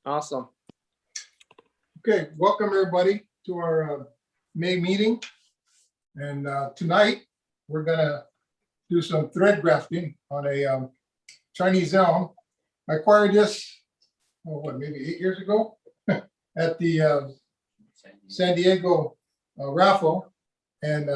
Awesome. Okay, welcome everybody to our May meeting. And tonight we're gonna do some thread grafting on a Chinese elm. I acquired this, maybe 8 years ago at the San Diego raffle. And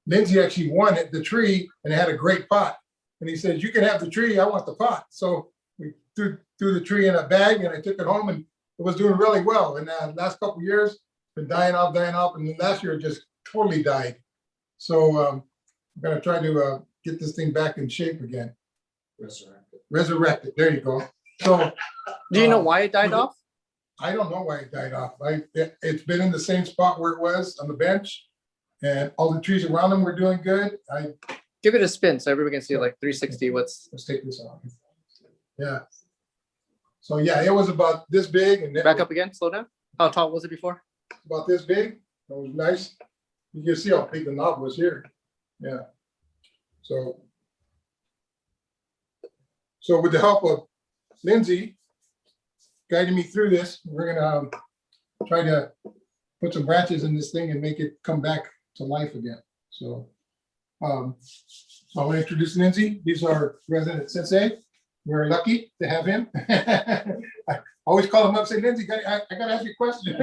Lindsay actually won the tree, and it had a great pot. And he says, "You can have the tree, I want the pot." So we threw the tree in a bag, and I took it home, and it was doing really well. And the last couple of years, been dying off, and then last year it just totally died. So I'm gonna try to get this thing back in shape again. Resurrect it. There you go. So, do you know why it died off? I don't know why it died off. It's been in the same spot where it was on the bench, and all the trees around them were doing good. Give it a spin so everyone can see like 360. Let's take this off. Yeah. So yeah, it was about this big, and back up again. Slow down. How tall was it before? About this big. It was nice. You can see how big the knob was here. Yeah. So with the help of Lindsay guiding me through this, we're gonna try to put some branches in this thing and make it come back to life again. So I want to introduce Lindsay. He's our resident sensei. We're lucky to have him. I always call him up and say, "Lindsay, I gotta ask you a question."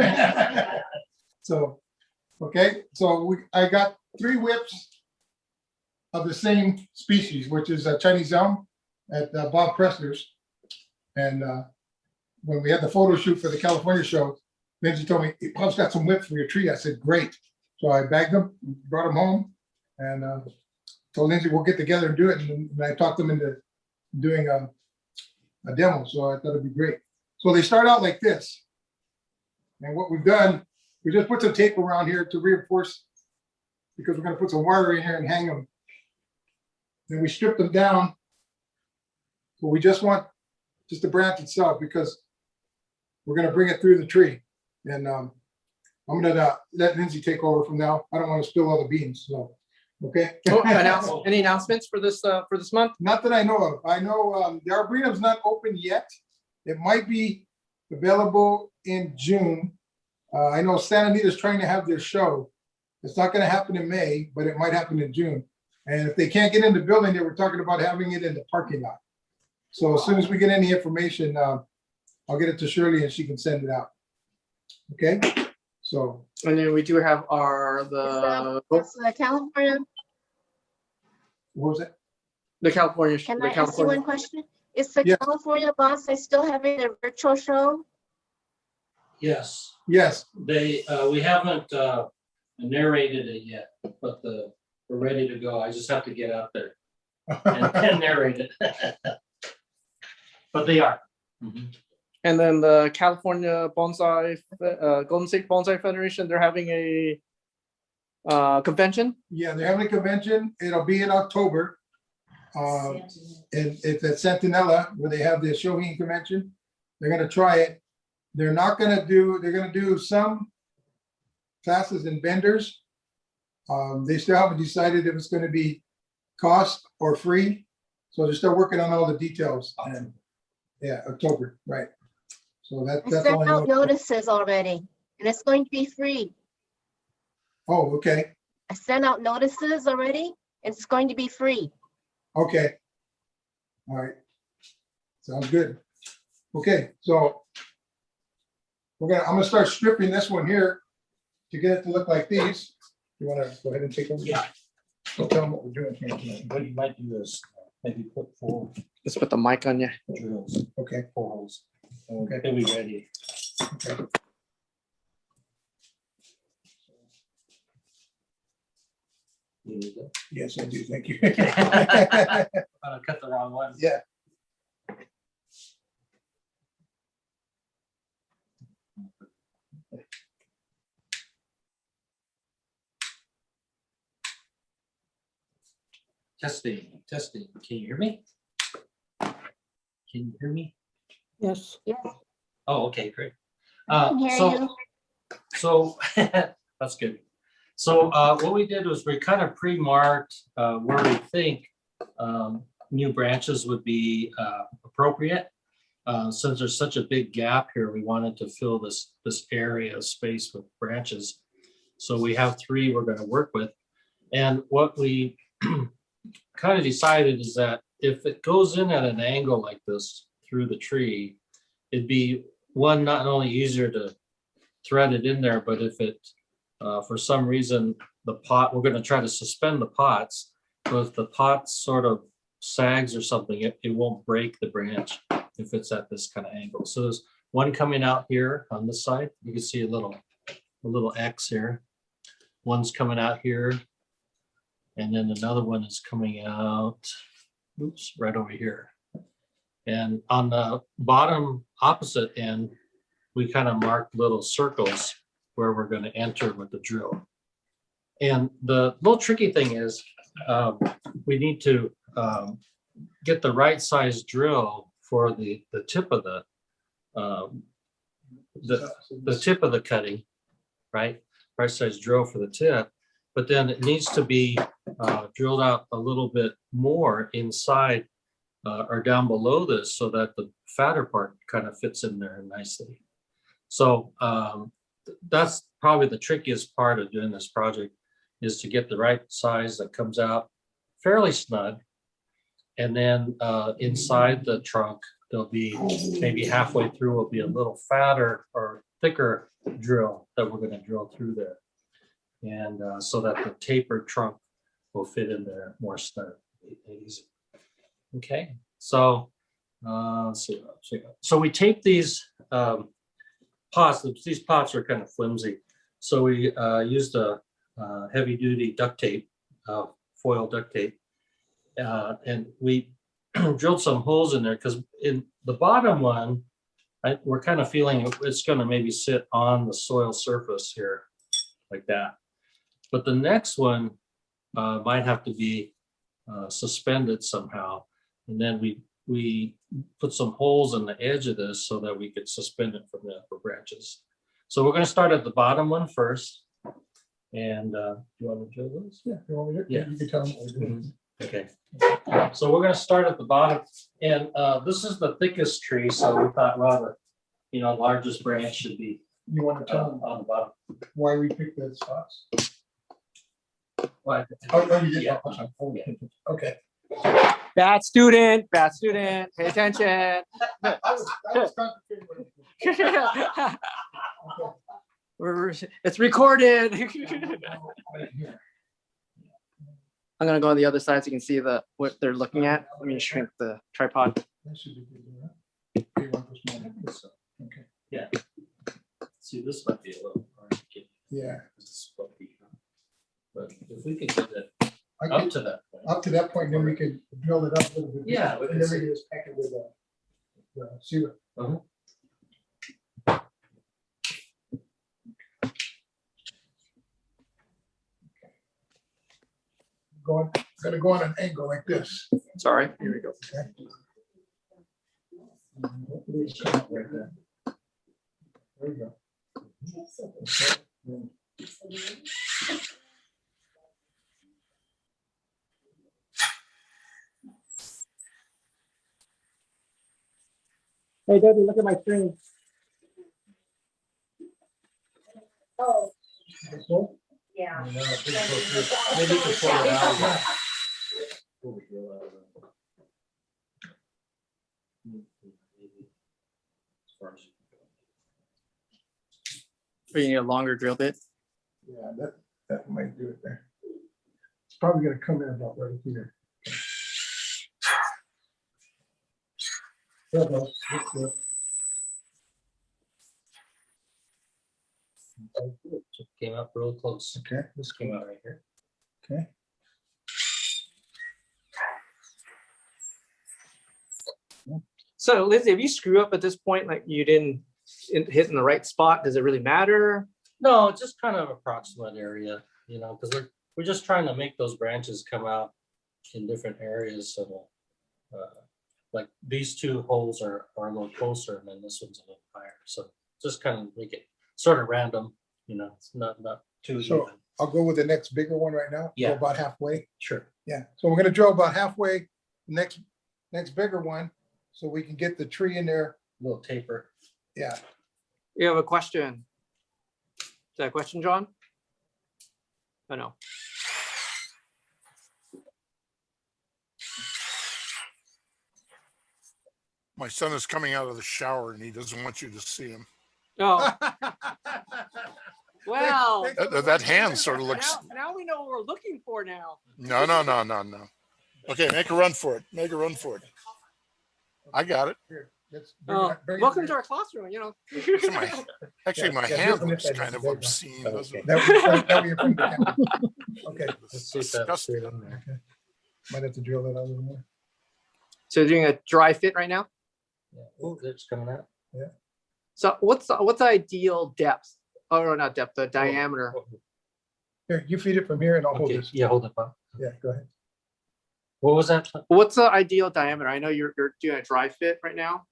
So, okay. So I got 3 whips of the same species, which is a Chinese elm at Bob Pressler's. And when we had the photo shoot for the California show, Lindsay told me, "Bob's got some whips for your tree." I said, "Great." So I bagged them, brought them home, and told Lindsay we'll get together and do it. And I talked them into doing a demo. So I thought it'd be great. So they start out like this. And what we've done, we just put some tape around here to reinforce, because we're going to put some wire in here and hang them. Then we strip them down. So we just want just the branch itself, because we're going to bring it through the tree. And I'm going to let Lindsay take over from now. I don't want to spill all the beans. So, okay. Any announcements for this month? Not that I know of. I know the Arboretum's not open yet. It might be available in June. I know Santa Anita's trying to have their show. It's not going to happen in May, but it might happen in June. And if they can't get in the building, they were talking about having it in the parking lot. So as soon as we get any information, I'll get it to Shirley and she can send it out. Okay. So. And then we do have the California. What was it? The California. Can I ask you one question? Is the California Bonsai still having a virtual show? Yes. Yes. They we haven't narrated it yet, but we're ready to go. I just have to get out there and narrate it. But they are. Mm-hmm. And then the California Bonsai, Golden State Bonsai Federation, they're having a convention. Yeah, they're having a convention. It'll be in October. And it's at Centinela, where they have the Shohin convention. They're going to try it. They're going to do some classes and vendors. They still haven't decided if it's going to be cost or free. So they're still working on all the details. And yeah, October, right. So that's all I know. Notices already, and it's going to be free. Oh, okay. I sent out notices already. It's going to be free. Okay. All right. Sounds good. Okay, so I'm gonna start stripping this one here to get it to look like these. You want to go ahead and take over? Yeah. So tell them what we're doing here. What you might do is maybe put 4 Let's put the mic on you. drills. Okay. 4 holes. Okay. They'll be ready. Okay. You need it? Yes, I do. Thank you. I cut the wrong one. Yeah. Testing. Can you hear me? Can you hear me? Yes. Yes. Oh, okay, great. I can hear you. So that's good. So what we did was we kind of pre-marked where we think new branches would be appropriate. since there's such a big gap here, we wanted to fill this area of space with branches. So we have 3 we're going to work with. And what we kind of decided is that if it goes in at an angle like this through the tree, it'd be not only easier to thread it in there, but if it, for some reason, we're going to try to suspend the pots. So if the pot sort of sags or something, it won't break the branch if it's at this kind of angle. So there's one coming out here on this side. You can see a little X here. One's coming out here. And then another one is coming out, oops, right over here. And on the bottom opposite end, we kind of marked little circles where we're going to enter with the drill. And the little tricky thing is we need to get the right size drill for the tip of the tip of the cutting, right? Right size drill for the tip. But then it needs to be drilled out a little bit more inside or down below this so that the fatter part kind of fits in there nicely. So that's probably the trickiest part of doing this project, is to get the right size that comes out fairly snug. And then inside the trunk, there'll be maybe halfway through will be a little fatter or thicker drill that we're going to drill through there. And so that the tapered trunk will fit in there more snug, easy. Okay, so let's see. So we tape these pots. These pots are kind of flimsy, so we used a heavy-duty duct tape, foil duct tape, and we drilled some holes in there because in the bottom one, we're kind of feeling it's going to maybe sit on the soil surface here, like that. But the next one might have to be suspended somehow. And then we put some holes in the edge of this so that we could suspend it from the upper branches. So we're going to start at the bottom one first. And do you want to drill those? Yeah, you want me to? Yeah. You can tell them what we're doing. Okay. So we're going to start at the bottom. And this is the thickest tree. So we thought, well, the largest branch should be You want to tell them on the bottom. why we picked those spots? Well, Oh, you did? Yeah. Okay. Bad student, pay attention. I was concentrating on it. Okay. It's recorded. Right here. I'm gonna go on the other side so you can see what they're looking at. Let me shrink the tripod. That should be good, right? You want this one like this? Okay. Yeah. See, this might be a little hard to get. Yeah. This is fluffy. But if we could get it I up could, to that point. up to that point, then we could drill it up a little bit. Yeah, we And can then we see. can just pack it with the sealer. Gonna go on an angle like this. Sorry, here we go. Okay. Hopefully it's come out right there. There we go. Okay. Hey, Debbie, look at my screen. Oh, Okay. yeah. Maybe you can pull it out. Pull the drill out of it. As far as you can Or you need a longer drill bit. Yeah, that might do it there. It's probably gonna come in about right here. There it goes. That's good. go. Just came up real close. Okay, This came out right here. okay. So Lindsay, if you screw up at this point, like you didn't hit in the right spot, does it really matter? No, it's just kind of approximate area, because we're just trying to make those branches come out in different areas. So like these two holes are a little closer and then this one's a little higher. So just kind of make it sort of random, it's not too So even. I'll go with the next bigger one right now. Yeah. Go about halfway. Sure. Yeah, so we're gonna drill about halfway, next bigger one. so we can get the tree in there. Little taper. Yeah. You have a question? Is that a question, John? Oh, no. My son is coming out of the shower and he doesn't want you to see him. Oh, well, That hand sort of looks. now we know what we're looking for now. No. Okay, make a run for it. Make a run for it. I got it. Here, let's Oh, bring it welcome here. to our classroom, you know. Actually, my Yeah, hand here, looks there you kind go. of There you go. obscene, doesn't it? That way you're putting the camera. Okay, Let's see if that's Disgusting. straight in there. okay. Might have to drill that out a little more. So you're doing a dry fit right now? Yeah. Ooh, it's coming out. So what's the ideal depth? Oh, no, not depth, the diameter. Here, you feed it from here and I'll hold Okay, this. yeah, hold it up. Yeah, go ahead. What was that? What's the ideal diameter? I know you're doing a dry fit right now.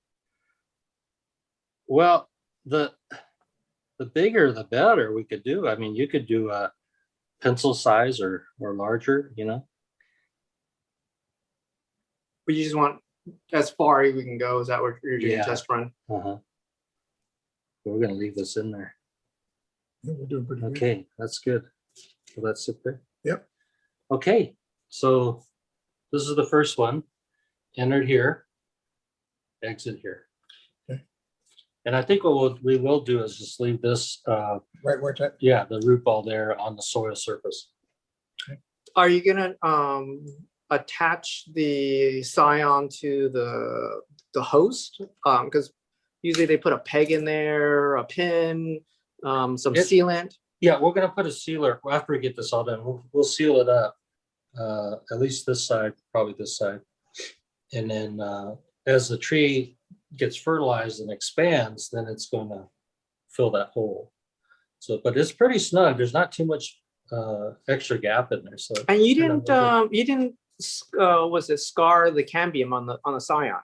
Well, the bigger the better we could do. I mean, you could do a pencil size or larger, you know. But you just want as far as we can go. Is that what you're doing Yeah. a test run? Uh-huh. We're gonna leave this in there. Yeah, we're doing pretty good. Okay, that's good. Will that sit there? Yep. Okay, so this is the first one. Entered here. Exit here. Okay. And I think what we will do is just leave this, Right where it's at. yeah, the root ball there on the soil surface. Are you gonna attach the scion to the host? Because usually they put a peg in there, a pin, some sealant. Yeah, we're gonna put a sealer after we get this all done. We'll seal it up. At least this side, probably this side. And then as the tree gets fertilized and expands, then it's gonna fill that hole. So, but it's pretty snug. There's not too much extra gap in there. So And you didn't was it scar the cambium on the scion?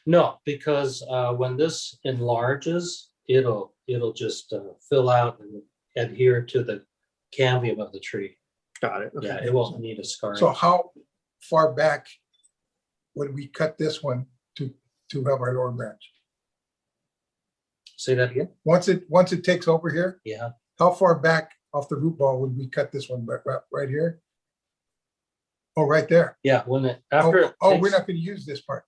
no, because when this enlarges, it'll just fill out and adhere to the cambium of the tree. Got it. Yeah, it won't need a scar. So how far back would we cut this one to have our lower branch? Say that again? Once it takes over here, Yeah. how far back off the root ball would we cut this one? Right here? Oh, right there. Yeah, when it after Oh, it we're takes- not gonna use this part.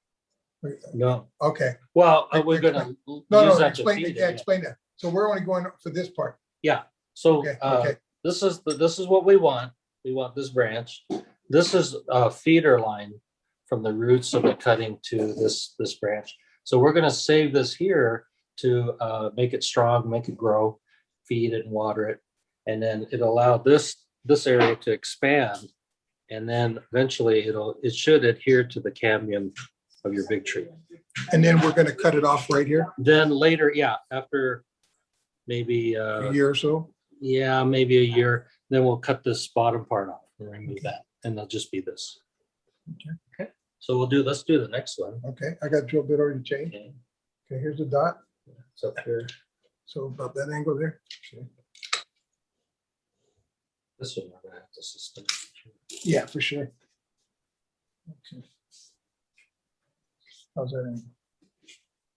no. Okay, Well, Ex- we're gonna explain- use no, that to explain, feed it. yeah, Yeah. explain that. So we're only going for this part. So Okay, okay. this is what we want. We want this branch. This is a feeder line from the roots of the cutting to this branch. So we're gonna save this here to make it strong, make it grow, feed it and water it. And then it'll allow this area to expand. And then eventually it should adhere to the cambium of your big tree. And then we're gonna cut it off right here, Then later, yeah, after maybe a year or so. yeah, maybe a year, then we'll cut this bottom part off and remove that, and they'll just be this. Okay. So let's do the next one. Okay, I got drill bit already changed. Okay, Okay, here's the dot. it's up here. So about that angle there. Okay. This one, we're gonna have to sustain. Yeah, for sure. Okay. How's that angle?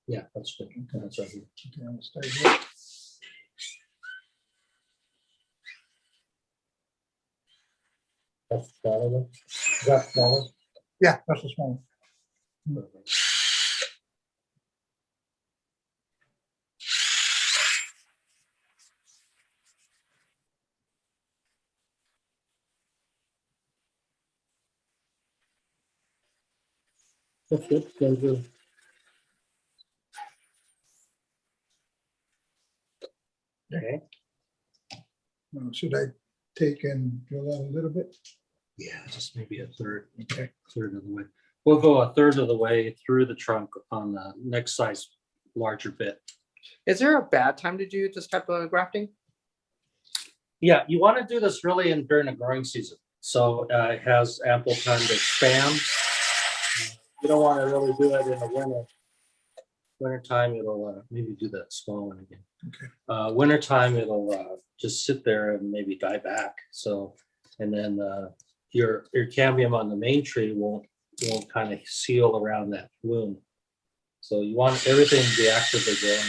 Yeah, that's good. That's right here. Okay, I'm gonna start here. That's the bottom one. That's the bottom. Yeah, that's the small one. That's good. Very good. Okay. Now, should I take and drill out a little bit? Yeah, just maybe a third Okay. of the way. We'll go a third of the way through the trunk on the next size larger bit. Is there a bad time to do this type of grafting? Yeah, you want to do this really during the growing season. So it has ample time to expand. You don't want to really do it in the winter. Wintertime, it'll maybe do that small one again. Okay. Wintertime, it'll just sit there and maybe die back. So, and then your cambium on the main tree won't kind of seal around that wound. So you want everything to be actively growing.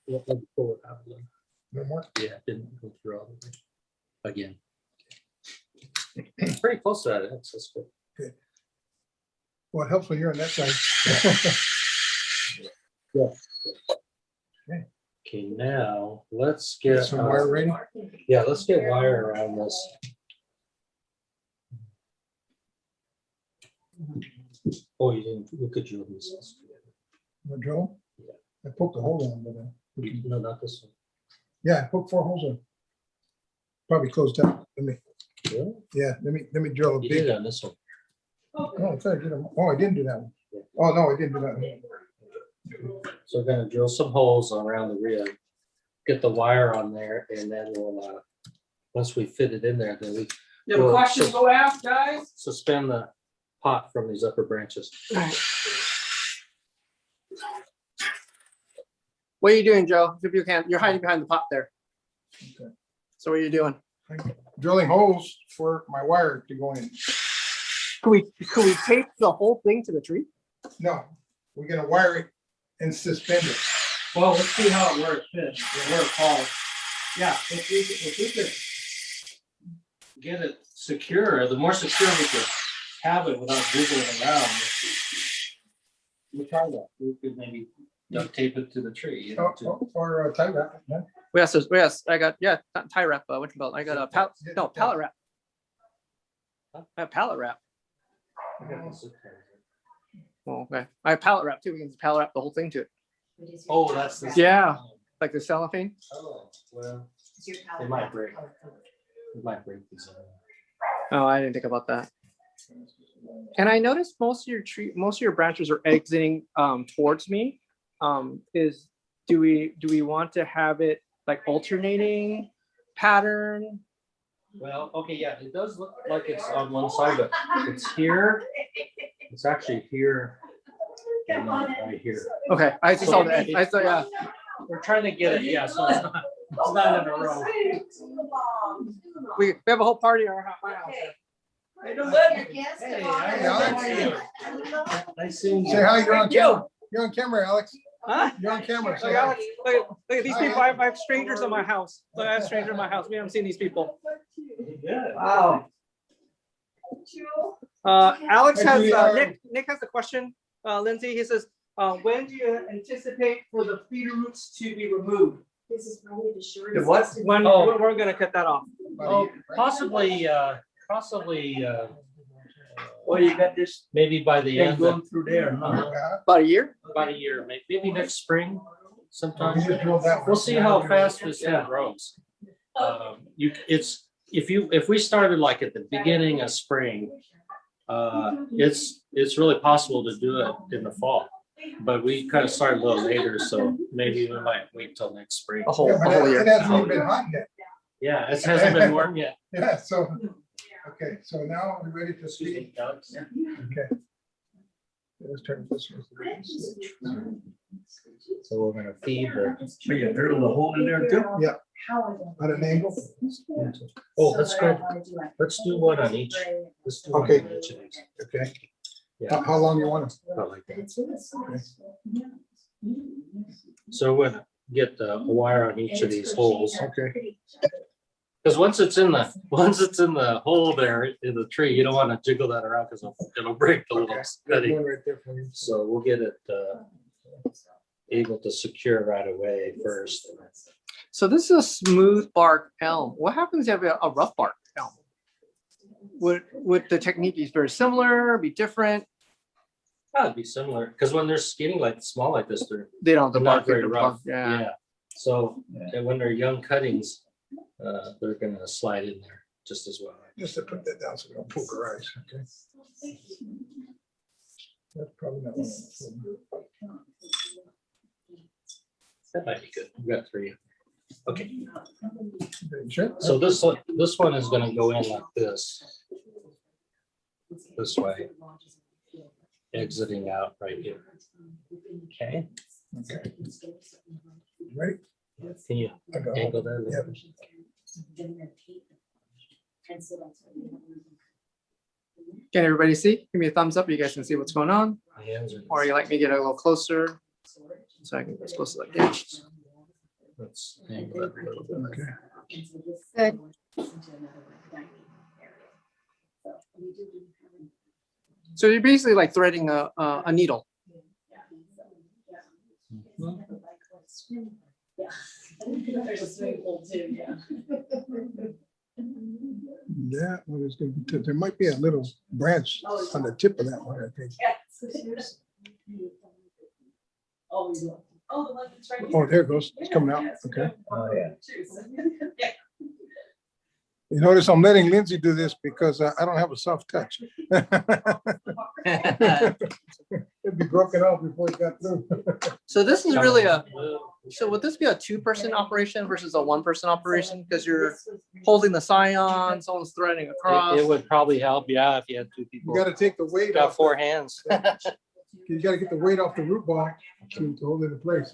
Let me pull it out a little. No more? Yeah, it didn't go through all the way. Again. Pretty close to that. That's good. Well, it helps when you're on that side. Okay, now let's get Some wire ready? Yeah, let's get wire around this. Oh, you didn't look at your pieces. The drill? Yeah. I poked a hole in, but No, not this one. yeah, I poked 4 holes in. Probably closed up. Really? Yeah, let me drill a You big. did on this one. Oh, I thought I did them. Oh, I didn't do that one. Oh, no, I didn't do that one. So we're gonna drill some holes around the rib, get the wire on there, and then we'll, once we fit it in there, then we You have a question to go ask, guys? suspend the pot from these upper branches. What are you doing, Joe? If you can, you're hiding behind the pot there. Okay. So what are you doing? Drilling holes for my wire to go in. Could we tape the whole thing to the tree? No, we're gonna wire it and suspend it. Well, let's see how it works. Where it falls. Yeah, if we could get it secure, the more secure we could have it without jiggling around. We'll try that. We could maybe duct tape it to the tree. You know, Or tie wrap. Yeah. Yes, I got, tie wrap, which belt? I got a pallet wrap. I have pallet wrap. Oh, okay. I have pallet wrap too. We can just pallet wrap the whole thing to it. Oh, that's the. Yeah. Like the cellophane. Oh, well, it might break. It might break these. Oh, I didn't think about that. And I noticed most of your branches are exiting towards me. Do we want to have it like alternating pattern? Well, okay, yeah, it does look like it's on one side, but it's here. It's actually here. And then right here. Okay, I just saw that. I saw, yeah. We're trying to get it, yeah, so it's not in a row. We have a whole party at my house. Hey, nice seeing Say you. hi, you're on camera. You're on camera, Alex. Huh? You're on camera. Say Look, hi. Alex, look at these people. I have strangers in my house. Look, I have strangers in my house. We haven't seen these people. Wow. Alex has Nick has a question. Lindsay, he says, when do you anticipate for the feeder roots to be removed? What? When we're gonna cut that off. Oh, possibly. Oh, you got this Maybe by the thing end going of through there, huh? About a year? about a year, maybe next spring sometime. We just drilled that one. We'll see how fast this thing grows. If we started like at the beginning of spring, it's really possible to do it in the fall. But we kind of started a little later, so maybe we might wait till next spring. A whole Yeah, but year. it hasn't even been hot yet. Yeah, it hasn't been warm yet. Yeah, so, okay, so now we're ready to speak. Okay. Let's turn this one. So we're gonna feed the. So you drill the hole in there too? Yeah. At an angle. Oh, let's go. Let's do one on each. Let's do one Okay. on each of these. Okay. Yeah, How long you want it? about like that. So we're gonna get the wire on each of these holes. Okay. Because once it's in the hole there in the tree, you don't want to jiggle that around because it'll break the little cutting. One right there for you. So we'll get it able to secure right away first. So this is a smooth bark elm. What happens if you have a rough bark elm? Would the technique be very similar, be different? That'd be similar because when they're skinny like small like this, They don't have the they're not bark. very rough. Yeah. Yeah. So and when they're young cuttings, they're gonna slide in there just as well. Just to put that down so we don't poke our eyes, okay? That's probably not one. That might be good. We've got 3. Okay. Sure. So this one is gonna go in like this way, exiting out right here. Okay. Okay. Ready? Can you I got it. angle that? a little Yep. bit? Can everybody see? Give me a thumbs up. You guys can see what's going on. My hands are. Or you like me to get a little closer? So I can get close like this. Let's angle that a little bit. Okay. Good. So you're basically like threading a needle. That one is going to be, there might be a little branch on the tip of that one, I think. Oh, there it goes. It's coming out. Okay. Oh, yeah. You notice I'm letting Lindsay do this because I don't have a soft touch. It'd be broken off before it got through. So this is really so would this be a 2-person operation versus a 1-person operation? Because you're holding the scion, someone's threading across. It would probably help, yeah, if you had 2 You people. got to take the weight Got off. 4 hands. You got to get the weight off the root ball to hold it in place.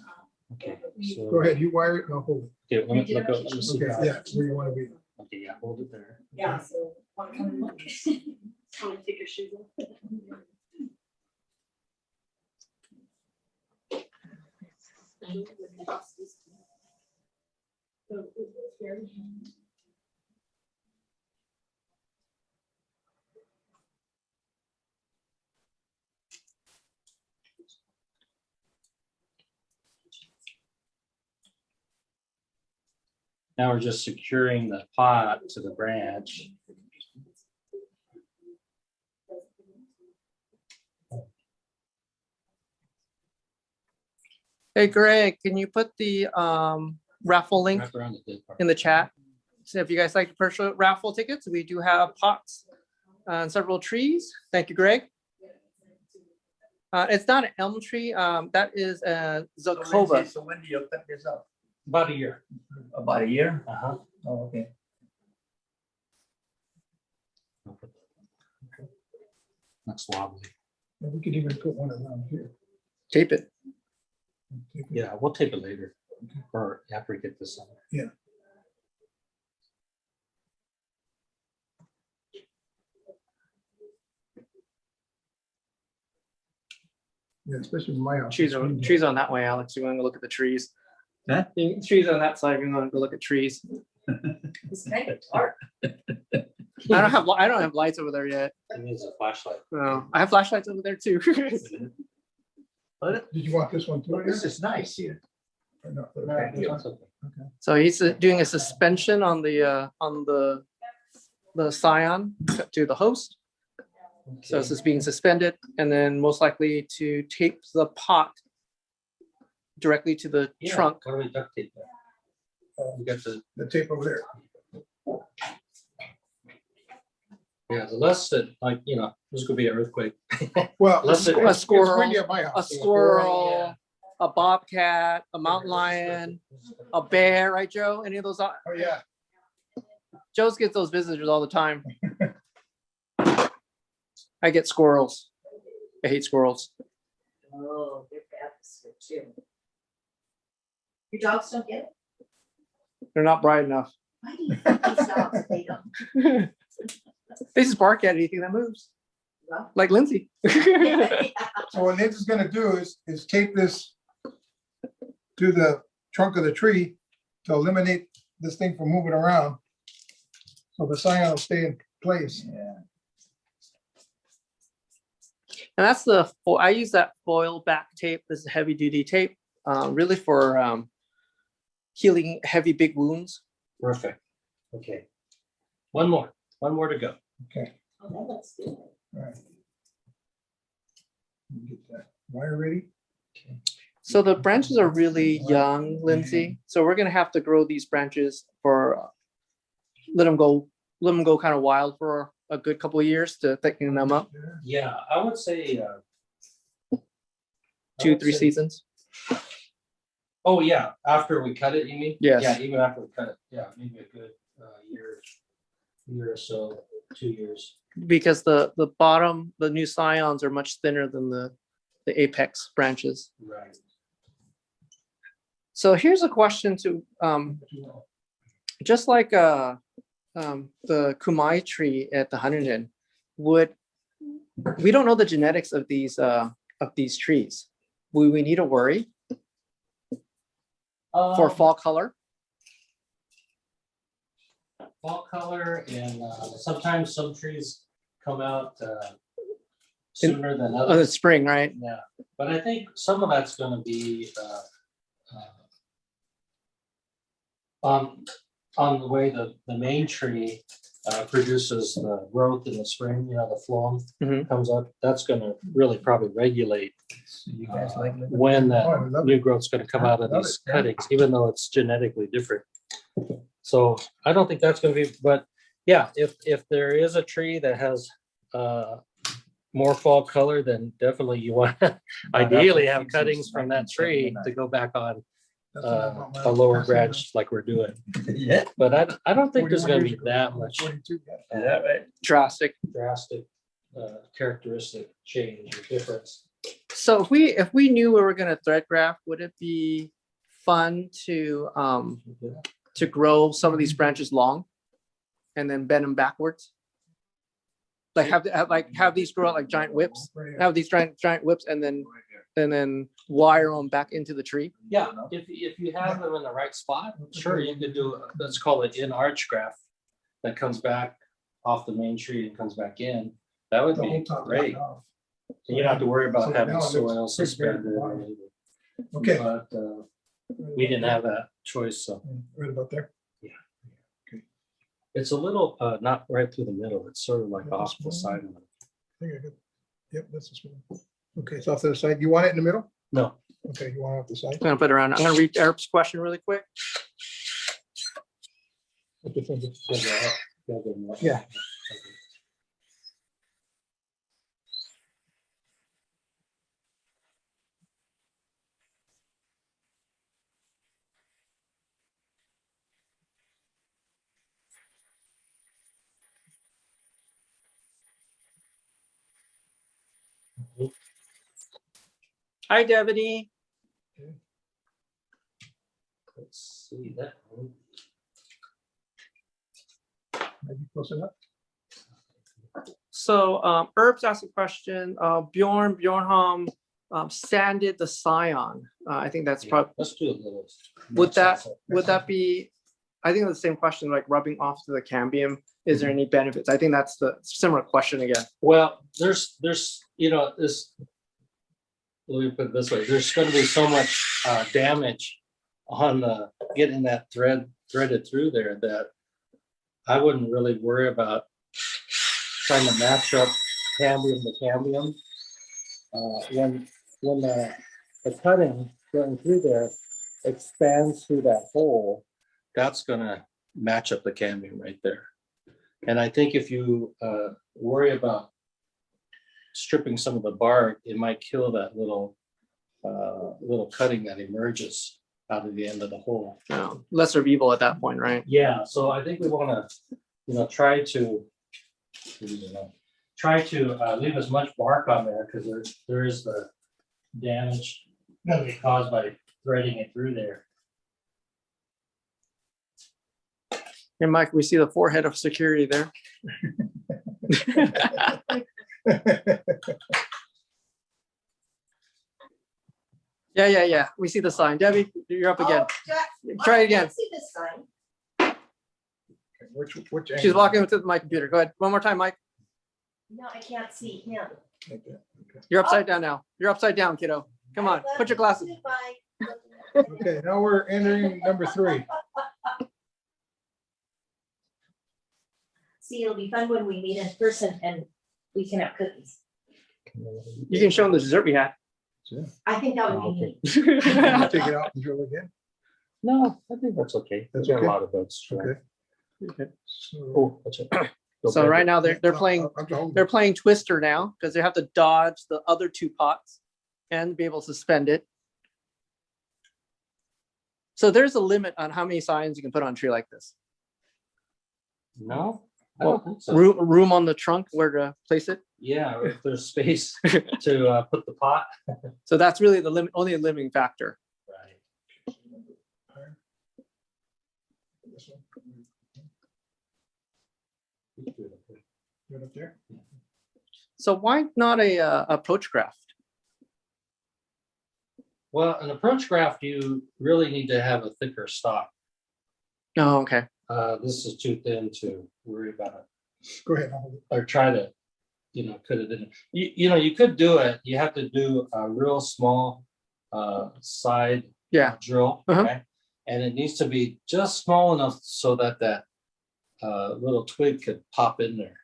Okay, Go so, ahead, you wire it and I'll hold okay, let me look up. let me see. it. Okay, yeah, where you want to be. Okay, yeah, hold it there. Yeah, so. Take your shoes off. Now we're just securing the pot to the branch. Hey, Greg, can you put the raffle link Wrap around the dead part. in the chat? So if you guys like to purchase raffle tickets, we do have pots and several trees. Thank you, Greg. It's not an elm tree. That is a Zakoba. So when do you cut this up? About a year. About a year? Uh-huh. Oh, okay. That's wobbly. And we could even put one around here. Tape it. Yeah, we'll tape it later or after we get this on. Yeah, especially in my house. Trees on that way, Alex. You want to look at the trees? Huh? Trees on that side. You want to go look at trees. It's kind of dark. I don't have lights over there yet. It needs a flashlight. No, I have flashlights over there too. Did you want this one too? Well, this is nice here. Or no? Thank you. So he's doing a suspension on the scion to the host. So this is being suspended, and then most likely to tape the pot directly to the Yeah, trunk. What do we duct tape there? We got The tape over there. the less that, like, there's gonna be an earthquake. Well, Let's say- A squirrel, It's windy at my A house. squirrel, a bobcat, a mountain lion, a bear, right, Joe? Any of those? Oh, yeah. Joe's gets those visitors all the time. I get squirrels. I hate squirrels. Oh, they're bad this year too. Your dogs don't get it? They're not bright enough. Why do you think these dogs, they don't? They just bark at anything that moves, Well, like Lindsay. So what Nancy's gonna do is tape this to the trunk of the tree to eliminate this thing from moving around. So the scion will stay in place. Yeah. And that's I use that foil back tape. This is heavy duty tape, really for healing heavy, big wounds. Perfect. Okay. One more to go. Okay, oh, that looks good. all right. Let me Get that wire ready. So the branches are really young, Lindsay. So we're gonna have to grow these branches for, let them go kind of wild for a good couple of years to thicken them up. Yeah, I would say. 2-3 seasons. Oh, yeah, after we cut it, you mean? Yes. Yeah, even after we cut it, yeah, maybe a good year or so, 2 years. Because the bottom, the new scions are much thinner than the apex branches. Right. So here's a question to, just like the kumai tree at the Huntington, would, we don't know the genetics of these trees. Will we need to worry for fall color? Fall color, and sometimes some trees come out sooner than Oh, the others. spring, right? Yeah, but I think some of that's gonna be on the way the main tree produces the growth in the spring, you know, the phloem Mhm. comes up. That's gonna really probably regulate You guys like living? when Oh, I that love new it. growth's gonna come out of Love these it, yeah. cuttings, even though it's genetically different. So I don't think that's gonna be, but yeah, if there is a tree that has more fall color, then definitely you want to ideally have cuttings from that tree to go back on That's what I bought my a lower last branch like we're doing. Yeah. But I don't think there's 41 gonna years be ago. that much 42, yeah. Is that right? Drastic. drastic characteristic change or difference. So if we knew we were gonna thread graft, would it be fun to grow some of these branches long and then bend them backwards? Like have these grow out like giant whips, have these giant whips and then wire them back into the tree. Yeah, if you have them in the right spot, sure, you could do, let's call it in arch graft that comes back off the main tree and comes back in. That would The be whole top is great. off. And you don't have to worry about So having now it looks soil pretty suspended great. or anything. Okay. But we didn't have that choice, so Right about there. it's a little not right through the middle. It's sort of like off the side of it. I think I got- Yep, that's this one. Okay, it's off to the side. You want it in the middle? No, Okay, you want it off the side? I'm gonna put it around. I'm gonna read Eric's question really quick. Put this in the- yeah. Hi, Devaney. Let's see that one. Maybe close enough. So Herbs asked a question. Bjornholm sanded the scion. I think that's probably, Let's do a little. would that be, I think it's the same question, like rubbing off to the cambium. Is there any benefits? I think that's the similar question again. Well, there's, you know, this, let me put it this way, there's gonna be so much damage on the, getting that threaded through there that I wouldn't really worry about trying to match up cambium to cambium. When the cutting going through there expands through that hole, that's gonna match up the cambium right there. And I think if you worry about stripping some of the bark, it might kill that little cutting that emerges out of the end of the hole. Lesser of evil at that point, right? Yeah, so I think we want to, try to leave as much bark on there because there is the damage that we caused by threading it through there. And Mike, we see the forehead of security there. Yeah. We see the sign. Debbie, you're up again. Try it again. I can't see this sign. Which She's angle? walking to my computer. Go ahead. One more time, Mike. No, I can't see him. Like that, okay. You're upside down now. You're upside down, kiddo. Come on, put your glasses. Okay, now we're entering number 3. See, it'll be fun when we meet in person and we can have cookies. You can show them the dessert we had. I think that would be neat. Take it out and drill again. No, I think that's okay. That's There's okay? a lot of those. Okay. So Oh, that's it. So right now they're playing I'll- they're playing Twister now because they have to dodge the other 2 pots and be able to suspend it. So there's a limit on how many signs you can put on a tree like this. No, I don't think so. Room on the trunk where to place it. Yeah, or if there's space to put the pot. So that's really the limit, only a limiting factor. Right. This one. Right up there. So why not a approach graft? Well, an approach graft, you really need to have a thicker stock. Oh, okay. This is too thin to worry about it. Go ahead. Or try to, cut it in. You could do it. You have to do a real small side Yeah. drill, Uh-huh. right? And it needs to be just small enough so that little twig could pop in there.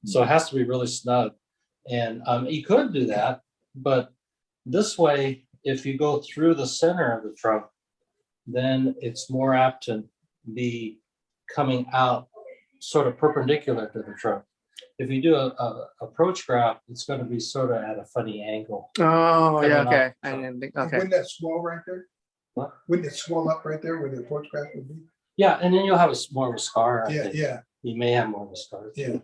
So it has to be really snug. And you could do that, but this way, if you go through the center of the trunk, then it's more apt to be coming out sort of perpendicular to the trunk. If you do a approach graft, it's going to be sort of at a funny angle. Oh, yeah. Coming Okay. up, I so- didn't think. And Okay. wouldn't that swell right there? What? Wouldn't it swell up right there where the approach graft would be? Yeah, and then you'll have more of a scar. I Yeah, think. yeah, You may have more of a scar. yeah.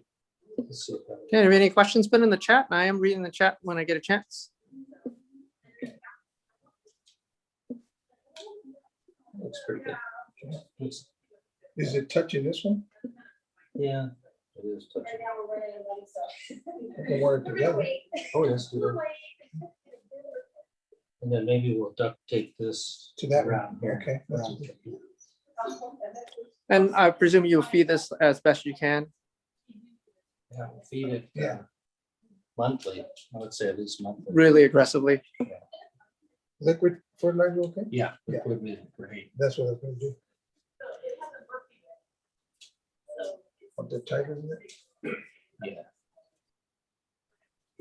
Let's see if that- Okay. Have any questions been in the chat? I am reading the chat when I get a chance. Looks pretty good. Looks- Is it touching this one? Yeah, it is touching. I can wire it together. Oh, yes, we do. And then maybe we'll duct tape this To that around one, here. okay. That's Around it. here. And I presume you'll feed this as best you can. Yeah, we'll feed it Yeah. monthly. I would say at least monthly. Really aggressively. Liquid fertilizer, okay? Yeah, Yeah. it would be great. That's what I was gonna do. Up the tighter than it? Yeah.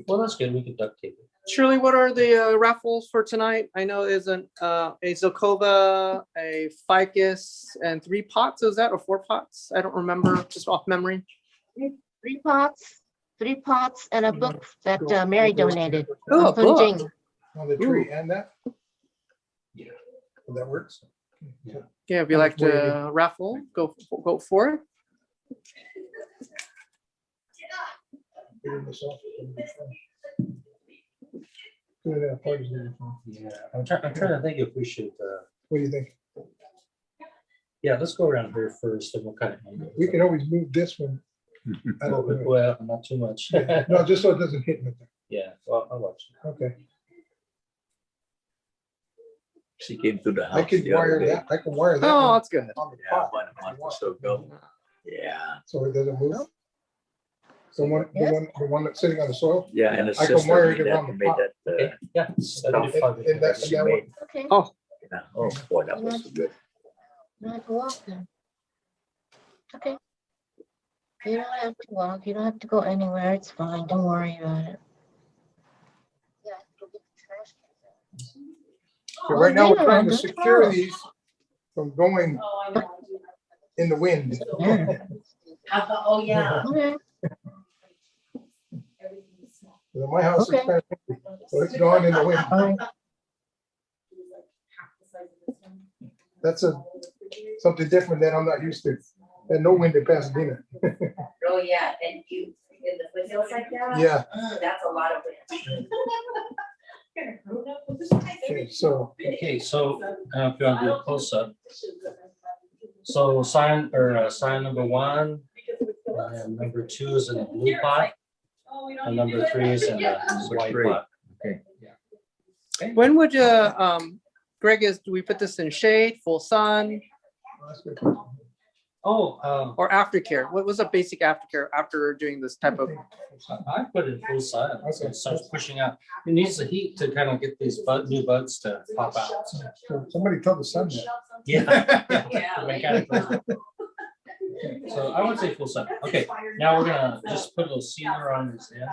Well, that's good. We could duct tape it. Shirley, what are the raffles for tonight? I know there's a Zilkova, a ficus, and 3 pots. Is that or 4 pots? I don't remember, just off memory. 3 pots and a book that Mary donated. Oh, a on book. Punjing. On the tree and that? Yeah. Well, that works. Yeah. Yeah, if you How like much more you to raffle, go for it. Getting this off. Good, parties and everything. Yeah, I'm trying to think if we should, What do you think? yeah, let's go around here first and we'll kind of. We can always move this one. I don't know. Well, not too much. No, just so it doesn't hit me. Yeah, well, I'll watch. Okay, She came to the house. I could the other wire day. that, I can wire that Oh, one that's good. on the Yeah, pot, about a month or so ago. Yeah, so it doesn't move. The one that's sitting on the soil. yeah, and the I can sister wire it made that, around the made pot. that, Okay, yeah. that'd be Stuff. fun. And that- she that made. Okay, Oh, Yeah. Oh, boy, that was so good. you don't have to walk then. Okay. You don't have to walk, you don't have to go anywhere, it's fine, don't worry about it. Yeah, go get the trash cans out. So right now, we're Yeah, trying to good secure call. these from going in the wind. Yeah. Oh, yeah. Okay, So my house is Okay. kind of empty, so it's gone in the wind. fine. That's something different that I'm not used to. And no wind in Pasadena. Oh, yeah, and you, in the foothills like that? Yeah, That's a lot of wind. okay, so Okay, so if you want to do a close up. So sign number 1, and number 2 is in the blue pot, and number 3 is in the white three? pot. Okay. when would Greg, do we put this in shade, full sun, that's good. Oh, or aftercare? What was a basic aftercare after doing this type of? I put it full sun, so Okay. it starts pushing out. It needs the heat to kind of get these new buds to pop out. So somebody tell the sun that. Yeah. Yeah. Mechanically. So I would say full sun. Okay, now we're gonna just put a little sealer on this end.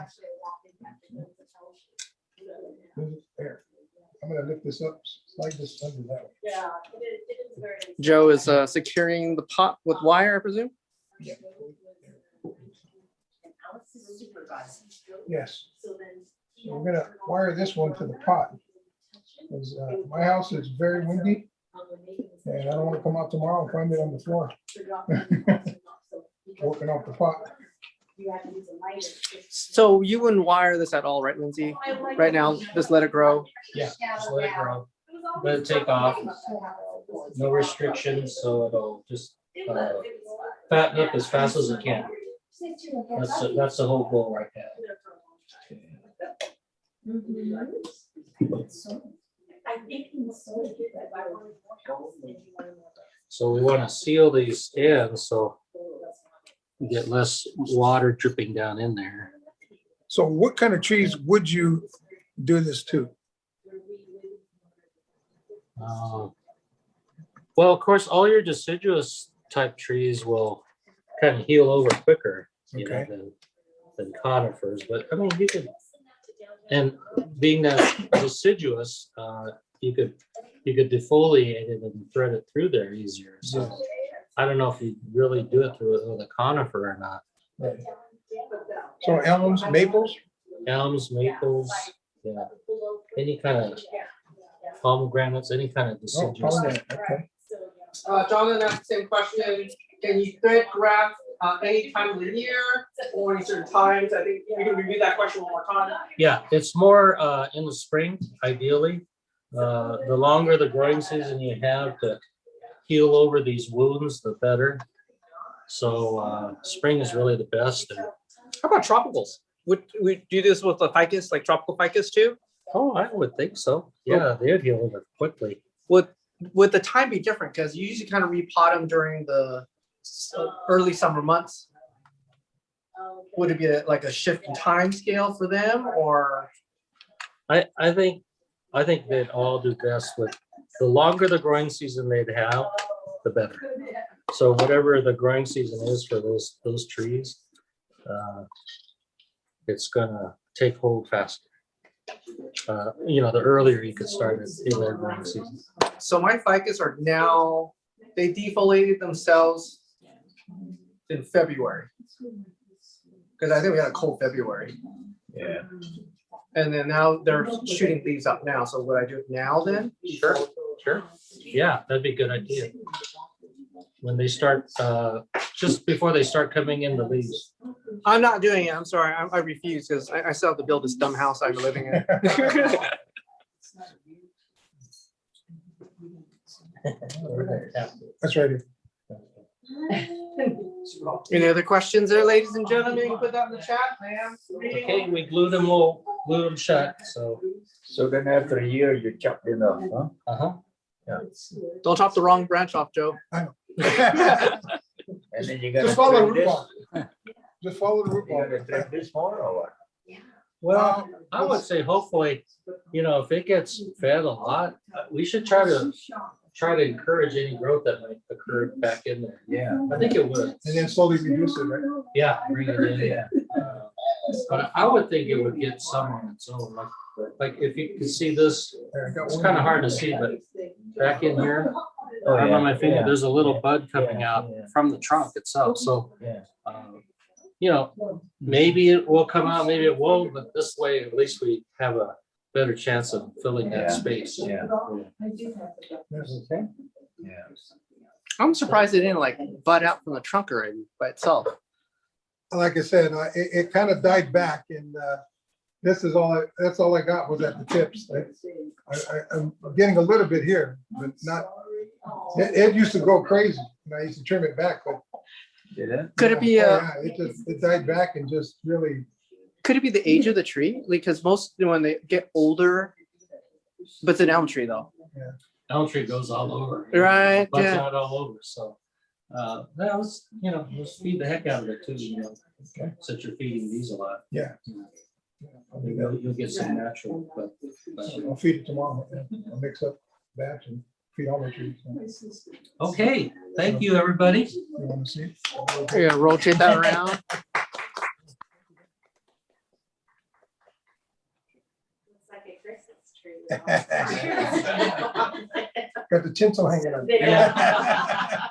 There. I'm gonna lift this up, slide this under that one. Joe is securing the pot with wire, I presume. Yeah. Yes. So we're gonna wire this one to the pot. 'Cause, my house is very windy and I don't wanna come out tomorrow and find it on the floor. Working off the pot. So you wouldn't wire this at all, right, Lindsay? Right now, just let it grow. Yeah, just let it grow. Let it take off. No restrictions, so it'll just fatten up as fast as it can. That's the whole goal right now. So we want to seal these in so you get less water dripping down in there. So what kind of trees would you do this to? Well, of course, all your deciduous type trees will kind of heal over quicker, you know, Okay. than conifers. But I mean, you could, and being that deciduous, you could defoliate it and thread it through there easier. So Yes. I don't know if you really do it through with a conifer or not. Right. So elms, maples? Elms, maples, yeah, any kind of pomegranates, any kind of Oh, deciduous. pomegranate, okay. Jonathan asked the same question. Can you thread graft any time of the year or any certain times? I think we can review that question one more time. Yeah, it's more in the spring, ideally. The longer the growing season you have to heal over these wounds, the better. So spring is really the best. And, How about tropicals? Would we do this with the ficus, like tropical ficus too? oh, I would think so. Yeah, they'd heal over quickly. Would the time be different? Because you usually kind of repot them during the early summer months. Would it be like a shift in time scale for them, or? I think they'd all do best with the longer the growing season they'd have, the better. So whatever the growing season is for those trees, it's gonna take hold faster. You know, the earlier you could start it in their growing season. So my ficus are now, they defoliated themselves in February. Because I think we had a cold February. Yeah. And then now they're shooting leaves up now. So would I do it now then? Sure. Yeah, that'd be a good idea. When they start, just before they start coming in the leaves. I'm not doing it. I'm sorry. I refuse because I still have to build this dumb house I'm living in. That's right. Any other questions there, ladies and gentlemen? You can put that in the chat, ma'am. Okay, we glued them shut, so. So then after a year, you chop them up, huh? Uh-huh. Don't chop the wrong branch off, Joe. And then you gotta Just follow the trim root this. ball. Just follow the root You gotta ball. trim this more or what? Well, I would say hopefully, you know, if it gets fed a lot, we should try to encourage any growth that might occur back in there. Yeah. I think it would. And then slowly reduce it, right? Yeah, bring it in. Yeah. But I would think it would get some on its own. Like if you can see this, There, I got it's one. kind of hard to see, but back in here, Oh, right yeah, on my finger, yeah. there's a little bud coming out Yeah. from the trunk itself. So, Yeah. you know, maybe it will come out, maybe it won't, but this way, at least we have a better chance of filling that Yeah. space. Yeah. Okay. Yeah. I'm surprised it didn't like bud out from the trunk already by itself. Like I said, it kind of died back, and this is all. That's all I got was at the tips. I'm getting a little bit here, but not. It used to go crazy, and I used to trim it back, but Did it? Could it be it died back and just really. could it be the age of the tree? Because most when they get older, but it's an elm tree though. Elm tree goes all over. Right, Buds yeah. out all over, so. That was, you know, just feed the heck out of it too, you know, since you're feeding these a lot. Yeah. You'll get some natural, but. I'll feed it tomorrow. I'll mix up batch and feed all my trees. Okay, thank you, everybody. You want to see? Yeah, rotate that around. Looks like a Christmas tree. Got the tinsel hanging on. Yeah.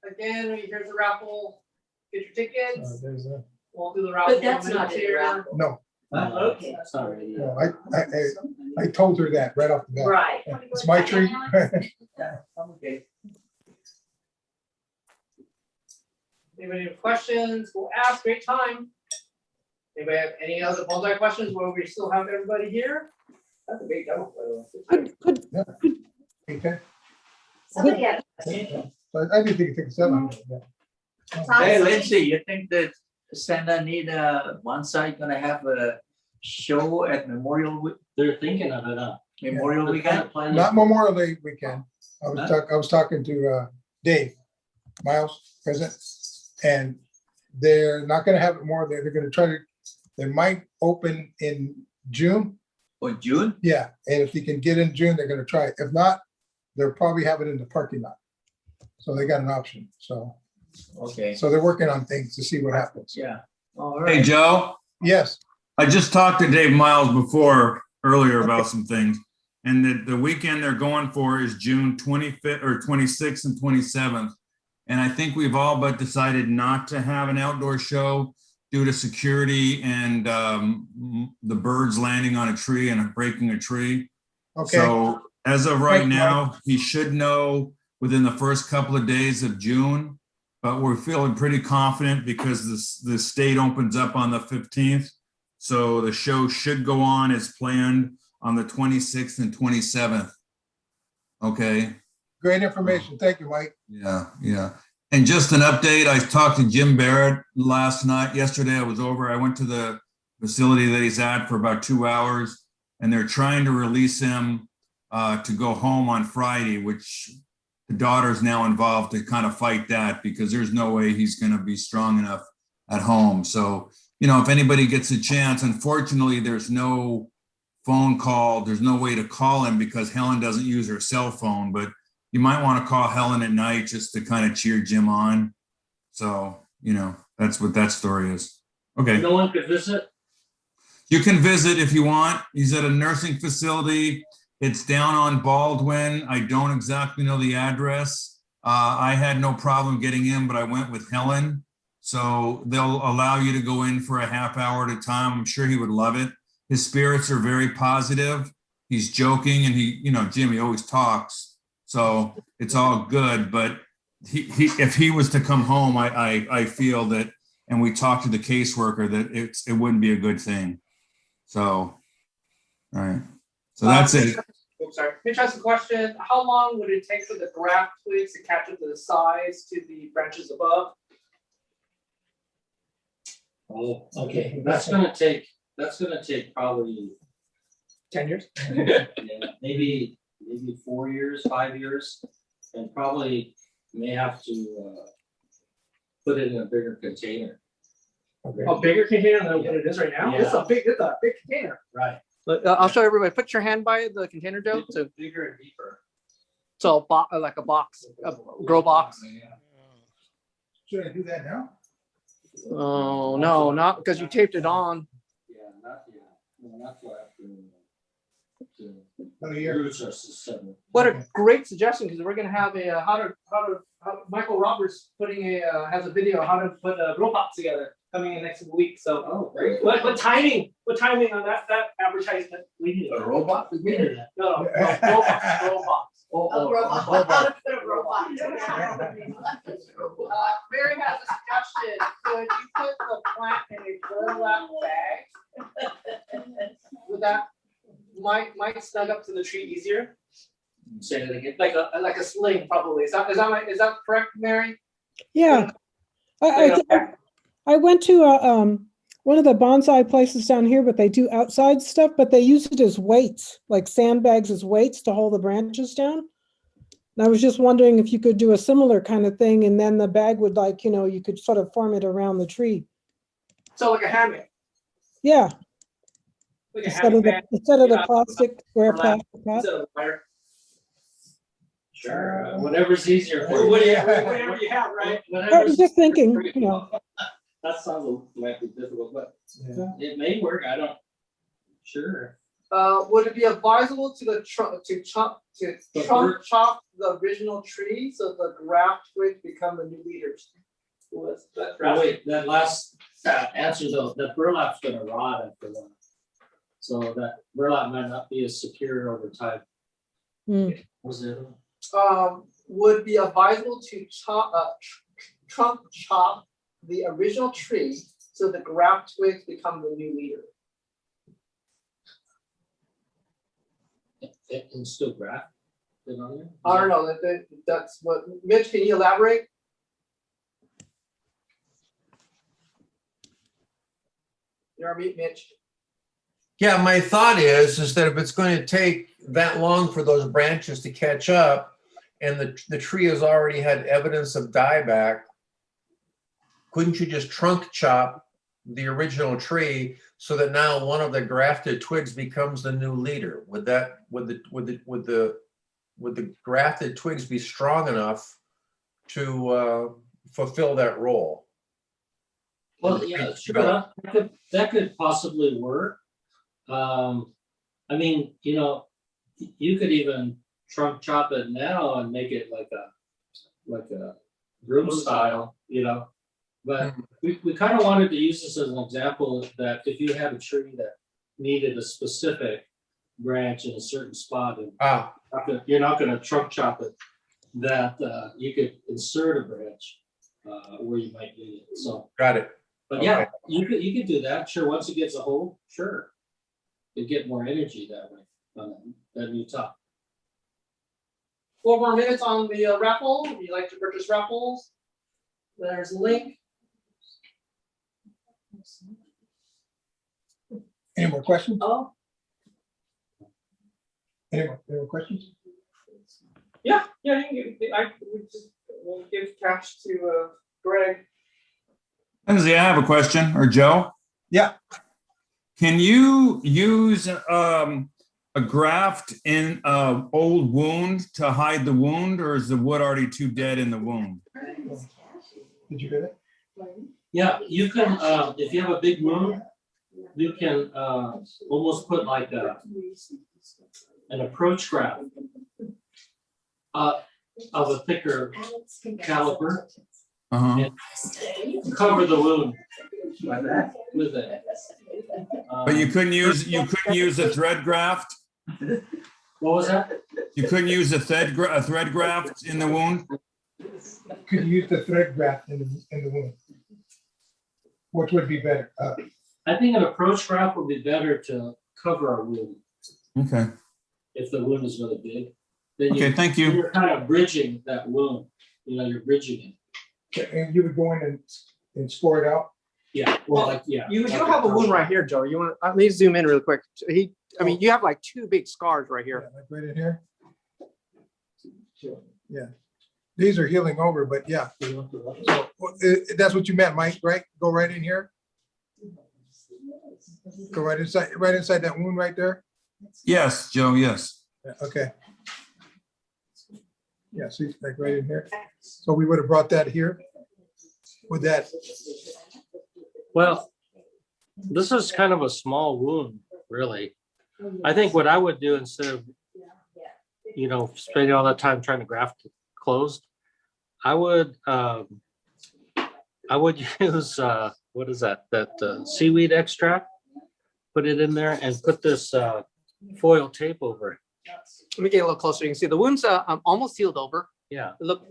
Again, here's the raffle. Get your tickets. There's a, We'll do the raffle. But that's not here. it, raffle. no, Okay. Sorry. no, I told her that right off the bat. Right. It's my tree. Okay. Anybody have questions? We'll ask. Great time. Anybody have any other bonsai questions while we still have everybody here? That's a big demo, by the way. Okay. Somebody had. So I didn't think it took 700. Yeah. Hey, Lindsay, you think that Santa need a bonsai gonna have a show at Memorial They're thinking of it, Memorial They're kind Weekend? of planning. Not Memorial Day weekend. I Huh? was talking to Dave Miles, president, and they're not gonna have it more. They're gonna try to, they might open in June. Oh, June? Yeah, and if you can get in June, they're gonna try it. If not, they'll probably have it in the parking lot. So they got an option. So Okay, they're working on things to see what happens. yeah. All Hey, right. Joe, Yes, I just talked to Dave Miles earlier about some things. And the weekend they're going for is June 25th or 26th and 27th. And I think we've all but decided not to have an outdoor show due to security and the birds landing on a tree and breaking a tree. okay, So as of right Thanks, Mike. now, he should know within the first couple of days of June. But we're feeling pretty confident because the state opens up on the 15th. So the show should go on as planned on the 26th and 27th. Okay, great information. Thank you, Mike. yeah. And just an update, I talked to Jim Barrett yesterday I was over, I went to the facility that he's at for about 2 hours, and they're trying to release him to go home on Friday, which the daughter's now involved to kind of fight that because there's no way he's going to be strong enough at home. So, if anybody gets a chance, unfortunately, there's no phone call. There's no way to call him because Helen doesn't use her cell phone, but you might want to call Helen at night just to kind of cheer Jim on. So, that's what that story is. Okay. No one could visit? You can visit if you want. He's at a nursing facility. It's down on Baldwin. I don't exactly know the address. I had no problem getting in, but I went with Helen. So they'll allow you to go in for a half hour at a time. I'm sure he would love it. His spirits are very positive. He's joking and Jim, he always talks. So it's all good. But if he was to come home, I feel that, and we talked to the caseworker, that it wouldn't be a good thing. So, all right. So that's it. Oops, sorry. Mitch has a question. How long would it take for the graft twigs to catch up to the size to the branches above? Oh, okay, that's gonna take probably, 10 years? yeah, maybe 4 years, 5 years, and probably may have to put it in a bigger container. A bigger container than what it is right now? Yeah. It's a big container. Right. Look, I'll show everybody. Put your hand by the container, Joe. So, Bigger and deeper. like a box, a grow box. Should I do that now? Oh, no, not because you taped it on. Yeah, not till after. About a year. Roots are settled. What a great suggestion, because we're gonna have a how Michael Roberts has a video how to put grow pots together coming in next week. So Great. what timing on that advertisement? We need A robot? We need that. No, grow pots. A robot. How to put a robot. Mary has a suggestion. Could you put the plant in a burlap bag? Would that might snug up to the tree easier? Say that again. Like a sling, probably. Is that correct, Mary? Yeah. I went to one of the bonsai places down here, but they do outside stuff, but they use it as weights, like sandbags as weights to hold the branches down. And I was just wondering if you could do a similar kind of thing, and then the bag would you could sort of form it around the tree. So like a hammock. Yeah, Like a instead of hammock. the plastic, square Burlap. plastic pot. Instead of a wire. Sure, whatever's easier for you. Whatever you have, right? I was just thinking, That sounds might be difficult, but it may work. I don't. Sure. Would it be advisable to chop the original tree so the graft would become the new leaders? Was that Oh, wait, that last answer though, that burlap's gonna rot after that. So that burlap might not be as secure over time. Was it? Would be advisable to trunk chop the original tree so the graft twigs become the new leader. It can still graft. Is it on there? I don't know. That's what. Mitch, can you elaborate? You're on mute, Mitch. Yeah, my thought is that if it's going to take that long for those branches to catch up and the tree has already had evidence of dieback, couldn't you just trunk chop the original tree so that now one of the grafted twigs becomes the new leader? Would the grafted twigs be strong enough to fulfill that role? Well, yeah, sure, that could possibly work. I mean, you know, you could even trunk chop it now and make it like a broom style, you know. But we kind of wanted to use this as an example that if you have a tree that needed a specific branch in a certain spot, and you're not going to trunk chop it, that you could insert a branch where you might need it. So got it. But yeah, you could do that. Sure, once it gets a hold, sure, you get more energy that way on that new top. 4 more minutes on the raffle. If you like to purchase raffles, there's a link. Any more questions? Oh, Any more questions? yeah, you can we'll give cash to Greg. Lindsay, I have a question, or Joe. Yeah. Can you use a graft in an old wound to hide the wound, or is the wood already too dead in the wound? Did you get it? Yeah, you can, if you have a big wound, you can almost put like an approach graft of a thicker caliper and cover the wound like that with it. But you couldn't use a thread graft? What was that? You couldn't use a thread graft in the wound? Could you use the thread graft in the wound? Which would be better? I think an approach graft would be better to cover a wound. Okay. If the wound is really big. Then Okay, thank you. You're kind of bridging that wound. You know, you're bridging it. And you would go in and score it out? Yeah. Well, like, yeah. You have a wound right here, Joe. You want? Let me zoom in real quick. I mean, you have like 2 big scars right here. Yeah, like right in here? Yeah. These are healing over, but yeah. So that's what you meant, Mike, right? Go right in here? Go right inside that wound right there? Yes, Joe, yes. Yeah, okay. Yeah, see, like right in here. So we would have brought that here with that. Well, this is kind of a small wound, really. I think what I would do instead of, you know, spending all that time trying to graft it closed, I would use what is that? That seaweed extract. Put it in there and put this foil tape over it. Let me get a little closer. You can see the wound's almost sealed over. Yeah. Look,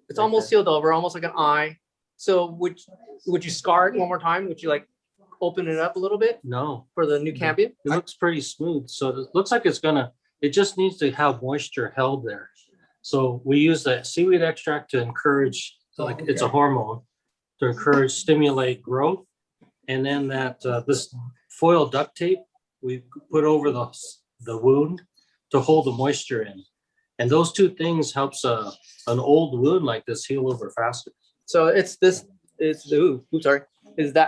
it's almost sealed over, almost like an eye. So would you scar it one more time? Would you like open it up a little bit? No. For the new cambium? It looks pretty smooth. So it looks like it just needs to have moisture held there. So we use that seaweed extract to encourage, it's a hormone, to encourage, stimulate growth. And then that this foil duct tape we put over the wound to hold the moisture in. And those 2 things helps an old wound like this heal over faster. So it's that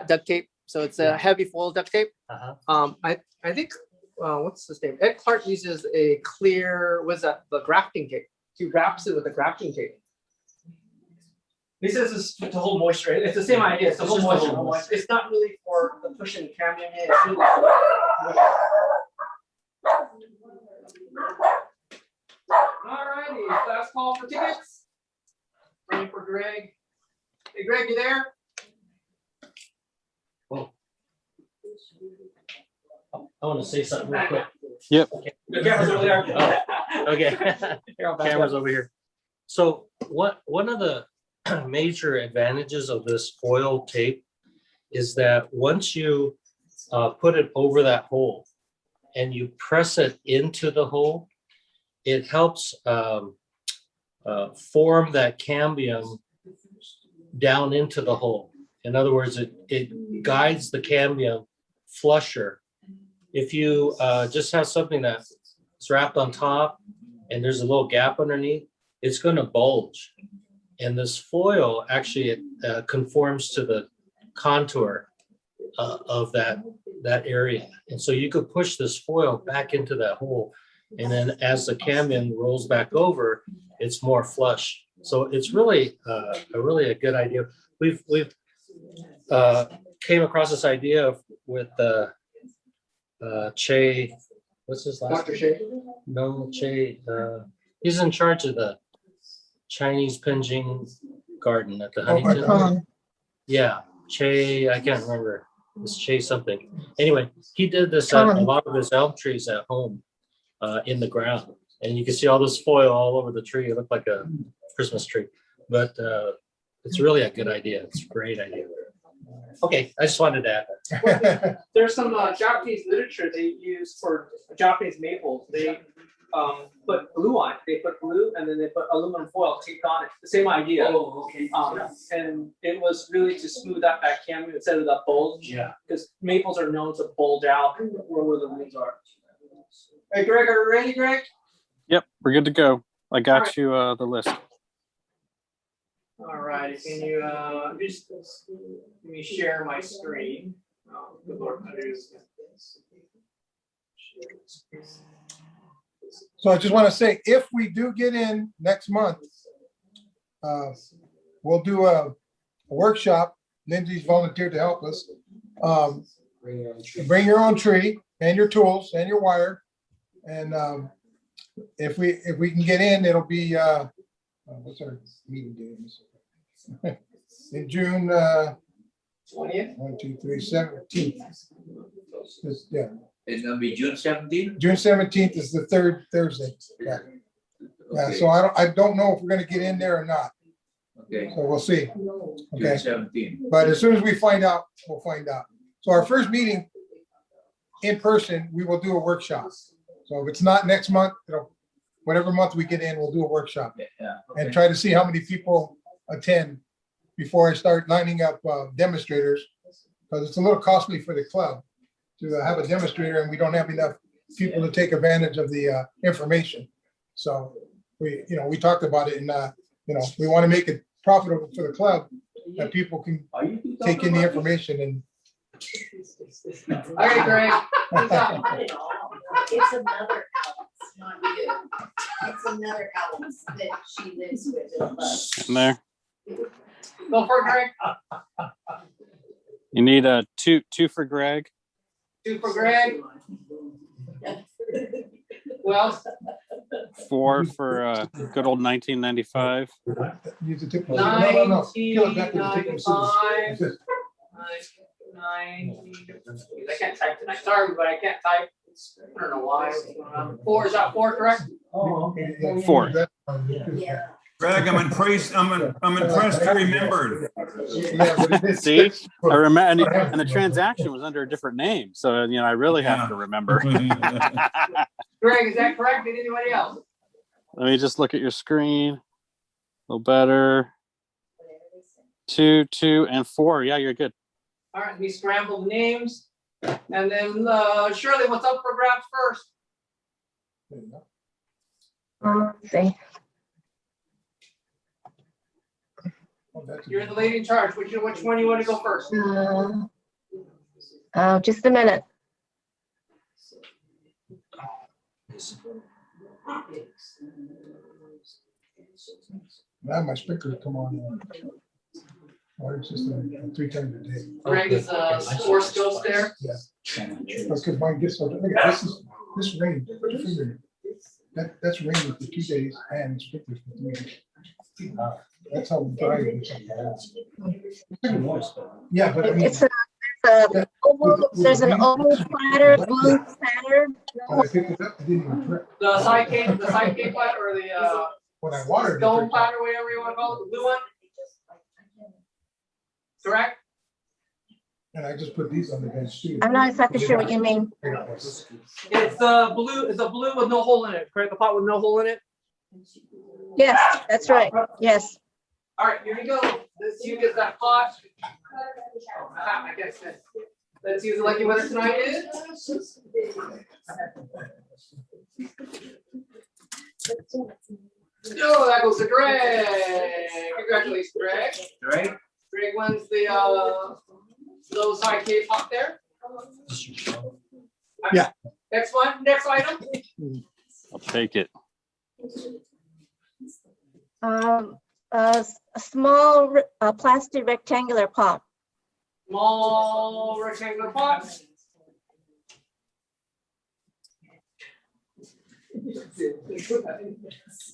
duct tape. So it's a heavy foil duct tape. I think what's his name? Ed Clark uses a clear, the grafting tape. He wraps it with the grafting tape. He says it's to hold moisture. It's the same idea. It's to hold moisture. It's not really for the pushing cambium in. It's really Alrighty, last call for tickets. Waiting for Greg. Hey, Greg, you there? Whoa. I want to say something real quick. Yep. The camera's over there. Oh, okay. Camera's over here. So one of the major advantages of this foil tape is that once you put it over that hole and you press it into the hole, it helps form that cambium down into the hole. In other words, it guides the cambium flusher if you just have something that's wrapped on top and there's a little gap underneath, it's going to bulge. And this foil actually conforms to the contour of that area. And so you could push this foil back into that hole. And then as the cambium rolls back over, it's more flush. So it's really a good idea. We've came across this idea with Che, what's his last Dr. name? Shea? No, Che, he's in charge of the Chinese Penjing garden at the Huntington. Yeah, Che, I can't remember. It's Che something. Anyway, he did this at a lot of his elm trees at home in the ground. And you can see all this foil all over the tree. It looked like a Christmas tree. But it's really a good idea. It's a great idea. Okay, I just wanted to add that. There's some Japanese literature they use for Japanese maples. They put glue on it. They put glue and then they put aluminum foil taped on it. The same idea. Oh, okay. And it was really to smooth out that cambium instead of that bulge. Yeah. Because maples are known to bulge out where the leaves are. Hey, Greg, are you ready, Greg? Yep, we're good to go. I got Alright. you the list. All right. Can you just let me share my screen? Oh, good Lord, how do this? So I just want to say, if we do get in next month, we'll do a workshop. Lindsay's volunteered to help us. Bring your own tree and your tools and your wire. And if we can get in, it'll be what's our meeting date? In June 20th? 1, 2, 3, 17th. Yeah, It's gonna be June 17th? June 17th is the third Thursday. Yeah. Yeah, Okay. so I don't know if we're gonna get in there or not. Okay, So we'll see. June Okay, 17th. but as soon as we find out, we'll find out. So our first meeting in person, we will do a workshop. So if it's not next month, whatever month we get in, we'll do a workshop Yeah. and Okay. try to see how many people attend before I start lining up demonstrators. Because it's a little costly for the club to have a demonstrator and we don't have enough people to take advantage of the information. So we talked about it and we want to make it profitable for the club that people can Are you two take talking in the about information and. All right, Greg. It's another Alice, not you. It's another Alice that she lives with in Bus. In there. Go for it, Greg. You need two for Greg. 2 for Greg. Who else? 4 for good old 1995. Use the tip. No. Peel it back with the tip of the scissors. 1995. 9. I can't type tonight. Sorry, but I can't type. I don't know why. 4, is that 4 correct? Oh, okay. Yeah, 4. Yeah. Greg, I'm impressed you remembered. See, I remember, and the transaction was under a different name, so I really have Yeah. to remember. Greg, is that correct? Did anybody else? Let me just look at your screen. A little better. 2, 2, and 4. Yeah, you're good. All right, we scrambled the names. And then Shirley, what's up for grabs first? Let's see. You're the lady in charge. Which one you want to go first? Just a minute. Now my sprinklers come on. Water system 3 times a day. Greg is score skills there. Yeah. Because mine gets so, look at this rain. Put your finger in. That's raining for 2 days and sprinklers for 3 days. That's how dry it is. Yeah, but I mean, There's an oval platter, blue platter. when I picked it up, it didn't even drip. The side cake platter or the When I watered it. dome dripped. platter, whatever you want to call it, the blue one, correct? And I just put these on the bench too. I'm not exactly sure what you mean. It's the blue with no hole in it, correct? The pot with no hole in it? Yes, that's right. Yes. All right, here we go. Let's use that pot. I guess let's use it like you want it tonight. Oh, that goes to Greg. Congratulations, Greg. Right? Greg wins the low side cave pop there. Yeah. Next one, next item. I'll take it. A small plastic rectangular pot. Small rectangular pot.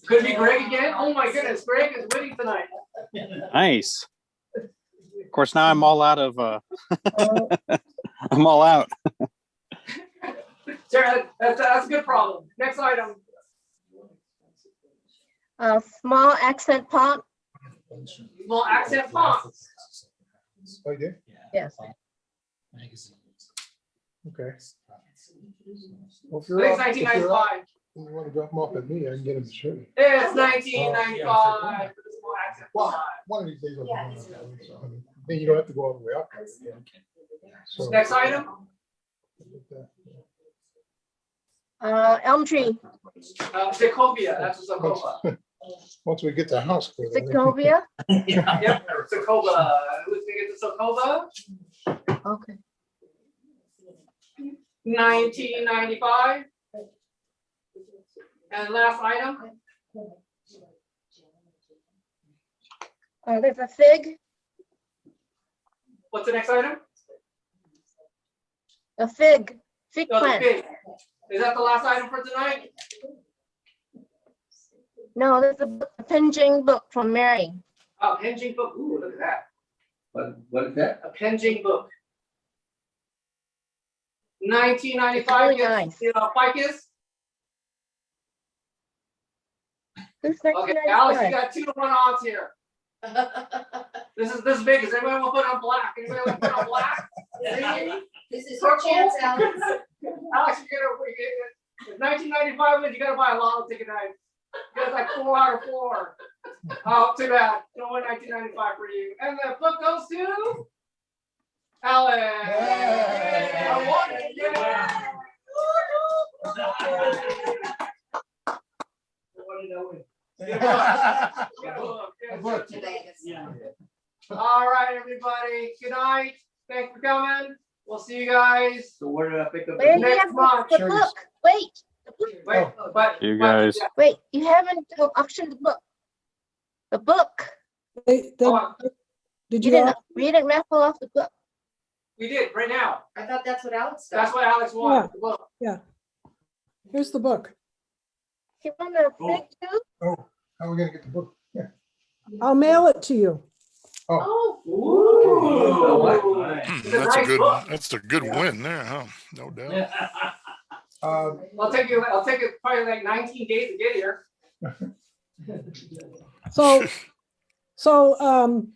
Could be Greg again. Oh my goodness, Greg is winning tonight. Nice. Of course, now I'm all out of. I'm all out. Sarah, that's a good problem. Next item. A small accent pot. Small accent pot. Oh, you did? Yes. Okay. Well, if I you're think off- it's if you're off- 1995. You want to drop them off at me, I can get them to show you. It's 1995 for the small accent Well, pot. one of these days I'll be going up there, so, I mean, then you don't have to go all the way up. So- Next item. Elm tree. Zecovia. That's a Zacova. Once we get the house. cleared, I think- Zecovia. Yep, Zacova. Who's gonna get the Zacova? Okay. 1995. And last item. There's a fig. What's the next item? A fig. Fig Oh, the plant. fig. Is that the last item for tonight? No, there's a Penjing book from Mary. Oh, Penjing book. Ooh, look at that. What is that? A Penjing book. 1995. It's really nice. Ficus. Who's Okay, Alex, you 1995? got 2-to-1 odds here. This is big. Is anybody want to put on black? Anybody want to put on black? This is your chance, Alex. Alex, if 1995 wins, you gotta buy a lotto ticket tonight. You got like 4 out of 4. Oh, too bad. No one 1995 for you. And the book goes to Alex. Yeah. I won it. Yeah. What did I win? Get a book. Get a book. All right, everybody. Good night. Thanks for coming. We'll see you guys So where did I pick up? Where the do you next have month. the book? Wait. The book. Wait, but You guys. yeah. Wait, you haven't auctioned the book. The book. Did Hold on. You you, didn't. We didn't raffle off the book. We did right now. I thought that's what Alex said. That's what Alex wanted. The book. here's the book. You want the fig too? Oh, how are we gonna get the book? Yeah. I'll mail it to you. Oh, Ooh. Hmm, It's a That's a nice good, book. that's a good win there, huh? No doubt. I'll take it probably like 19 days to get here. So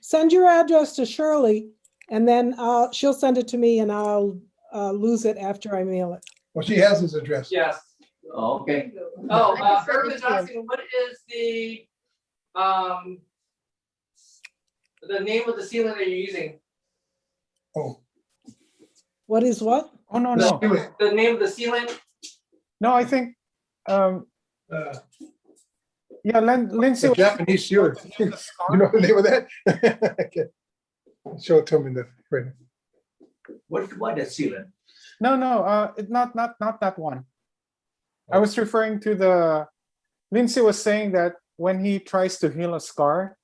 send your address to Shirley, and then she'll send it to me, and I'll lose it after I mail it. Well, she has his address. Yes. Oh, okay. Oh, I can send Urban it to you. Johnson, what is the name of the sealant that you're using? Oh, What is what? Oh, no, no. no. The name of the sealant? No, I think, Uh, yeah, Lindsay. the Japanese seal. You know the name of that? Okay. Show it to me in the print. What is sealant? No, it's not that one. I was referring to Lindsay was saying that when he tries to heal a scar,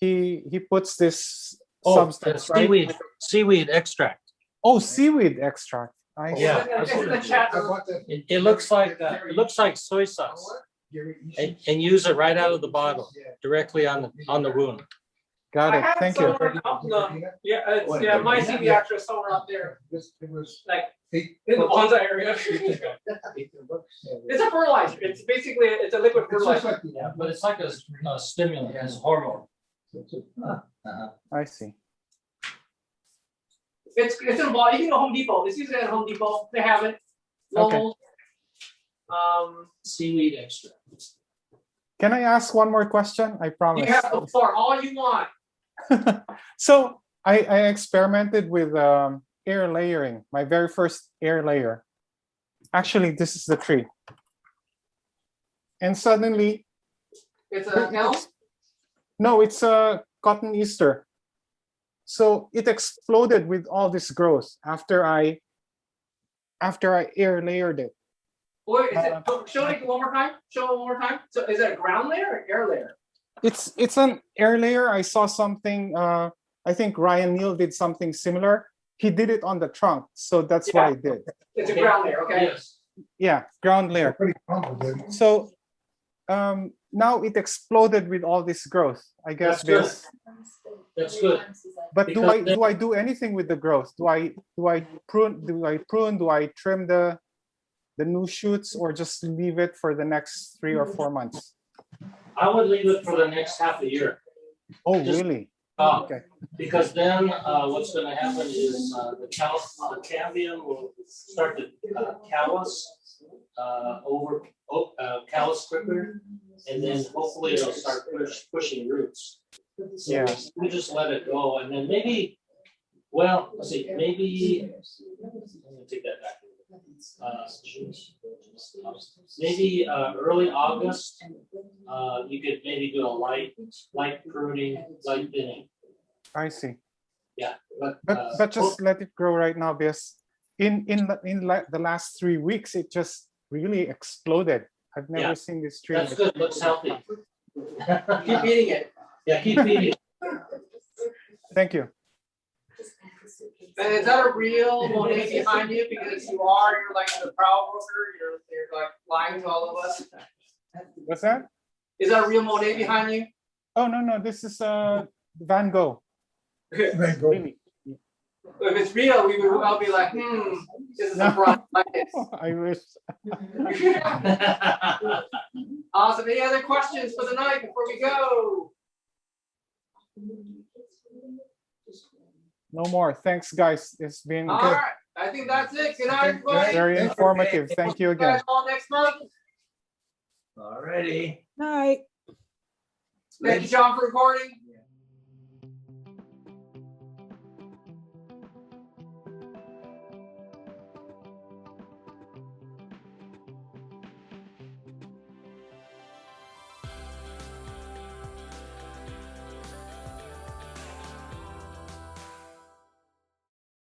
he puts this substance, right? Seaweed extract. Oh, seaweed extract. I see. Yeah. It's in the chat. I bought that. It looks like soy sauce, and use it right out of the bottle, directly on the wound. Got I it. have Thank you. somewhere up yeah, my CV actress somewhere up there, It was like eight. in the bonsai area. It's a fertilizer. It's basically a liquid It's just fertilizer. like Yeah, but it's like a stimulant, it's hormone. I see. It's in a bottle. You can go Home Depot. It's usually at Home Depot. They have it. Okay. Lowell. Seaweed extract. Can I ask one more question? I promise. You have the floor all you want. So I experimented with air layering, my very first air layer. Actually, this is the tree. And suddenly, It's an elm? no, it's a cotton Easter. So it exploded with all this growth after I air layered it. Wait, is it, show it one more time. Show it one more time. So is it a ground layer or air layer? It's an air layer. I saw something. I think Ryan Neal did something similar. He did it on the trunk, so that's what I did. It's a ground layer, okay? Yes. Yeah, ground layer. Pretty complicated. So now it exploded with all this growth. I guess That's good. this. That's good. But Because do I do anything with the growth? Do I prune? Do I trim the new shoots, or just leave it for the next 3 or 4 months? I would leave it for the next half a year. Oh, Just- really? Okay. Because then what's going to happen is the cambium will start to callus callus quicker, and then hopefully it'll start pushing roots. So Yeah. we just let it go, and then maybe, well, let's see, maybe I'm gonna take that back. Maybe early August, you could maybe do a light pruning, light thinning. I see. Yeah, But just let it grow right now, because in the last 3 weeks it just really exploded. I've never Yeah. seen this tree. That's good. Looks healthy. Keep eating it. Yeah, keep feeding. Thank you. And is that a real Monet behind you? Because you're like the proud broker, you're like lying to all of us. What's that? Is that a real Monet behind you? Oh, no, this is Van Gogh. Van Gogh. Really. If it's real, we would all be like, this is a bronchitis. I wish. Awesome. Any other questions for the night before we go? No more. Thanks, guys. It's been All right. I think that's it. Good night, everybody. very informative. Thank you See you guys again. all next month. Alrighty. Night. Thank you, John, for recording.